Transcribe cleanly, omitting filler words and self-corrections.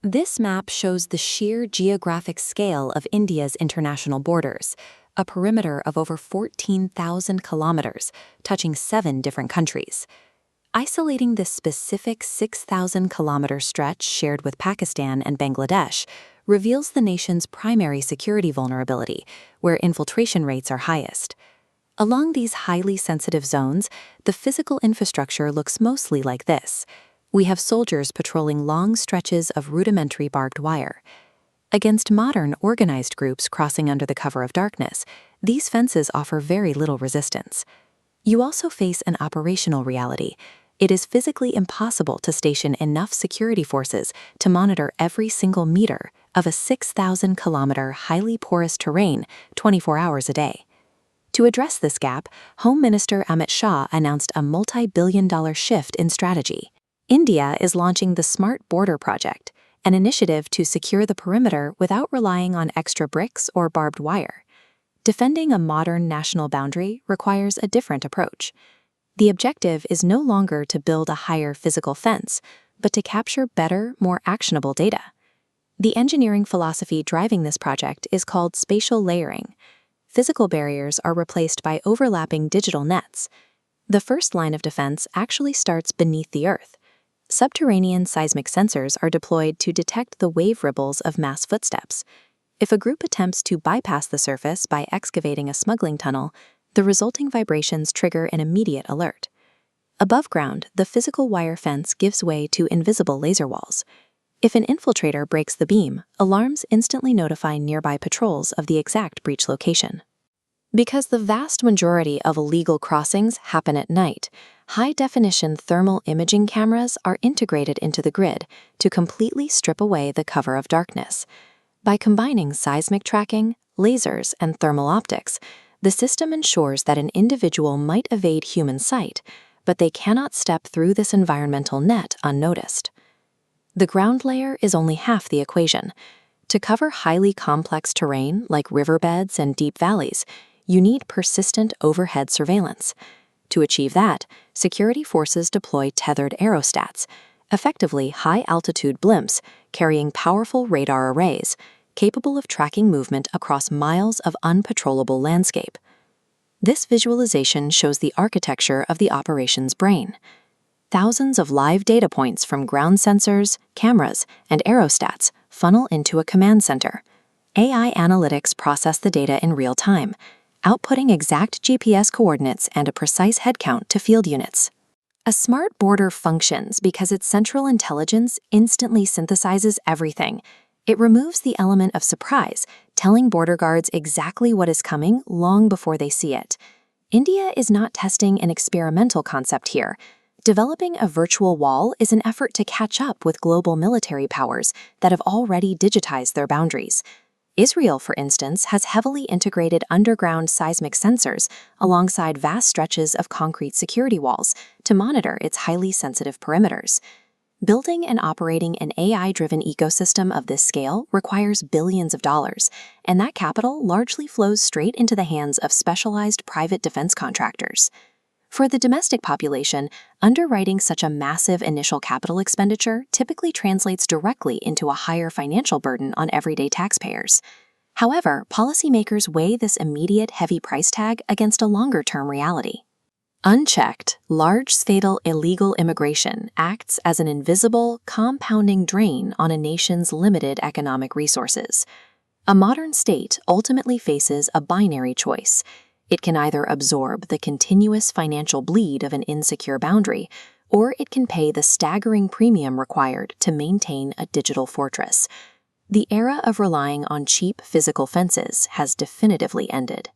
This map shows the sheer geographic scale of India's international borders, a perimeter of over 14,000 kilometers, touching 7 different countries. Isolating this specific 6,000-kilometer stretch shared with Pakistan and Bangladesh reveals the nation's primary security vulnerability, where infiltration rates are highest. Along these highly sensitive zones, the physical infrastructure looks mostly like this. We have soldiers patrolling long stretches of rudimentary barbed wire. Against modern, organized groups crossing under the cover of darkness, these fences offer very little resistance. You also face an operational reality. It is physically impossible to station enough security forces to monitor every single meter of a 6,000-kilometer highly porous terrain 24 hours a day. To address this gap, Home Minister Amit Shah announced a multi-billion-dollar shift in strategy. India is launching the Smart Border Project, an initiative to secure the perimeter without relying on extra bricks or barbed wire. Defending a modern national boundary requires a different approach. The objective is no longer to build a higher physical fence, but to capture better, more actionable data. The engineering philosophy driving this project is called spatial layering. Physical barriers are replaced by overlapping digital nets. The first line of defense actually starts beneath the earth. Subterranean seismic sensors are deployed to detect the wave ripples of mass footsteps. If a group attempts to bypass the surface by excavating a smuggling tunnel, the resulting vibrations trigger an immediate alert. Above ground, the physical wire fence gives way to invisible laser walls. If an infiltrator breaks the beam, alarms instantly notify nearby patrols of the exact breach location. Because the vast majority of illegal crossings happen at night, high-definition thermal imaging cameras are integrated into the grid to completely strip away the cover of darkness. By combining seismic tracking, lasers, and thermal optics, the system ensures that an individual might evade human sight, but they cannot step through this environmental net unnoticed. The ground layer is only half the equation. To cover highly complex terrain like riverbeds and deep valleys, you need persistent overhead surveillance. To achieve that, security forces deploy tethered aerostats, effectively high-altitude blimps carrying powerful radar arrays, capable of tracking movement across miles of unpatrollable landscape. This visualization shows the architecture of the operation's brain. Thousands of live data points from ground sensors, cameras, and aerostats funnel into a command center. AI analytics process the data in real time, outputting exact GPS coordinates and a precise headcount to field units. A smart border functions because its central intelligence instantly synthesizes everything. It removes the element of surprise, telling border guards exactly what is coming long before they see it. India is not testing an experimental concept here. Developing a virtual wall is an effort to catch up with global military powers that have already digitized their boundaries. Israel, for instance, has heavily integrated underground seismic sensors alongside vast stretches of concrete security walls to monitor its highly sensitive perimeters. Building and operating an AI-driven ecosystem of this scale requires billions of dollars, and that capital largely flows straight into the hands of specialized private defense contractors. For the domestic population, underwriting such a massive initial capital expenditure typically translates directly into a higher financial burden on everyday taxpayers. However, policymakers weigh this immediate heavy price tag against a longer-term reality. Unchecked, large-scale illegal immigration acts as an invisible, compounding drain on a nation's limited economic resources. A modern state ultimately faces a binary choice. It can either absorb the continuous financial bleed of an insecure boundary, or it can pay the staggering premium required to maintain a digital fortress. The era of relying on cheap physical fences has definitively ended.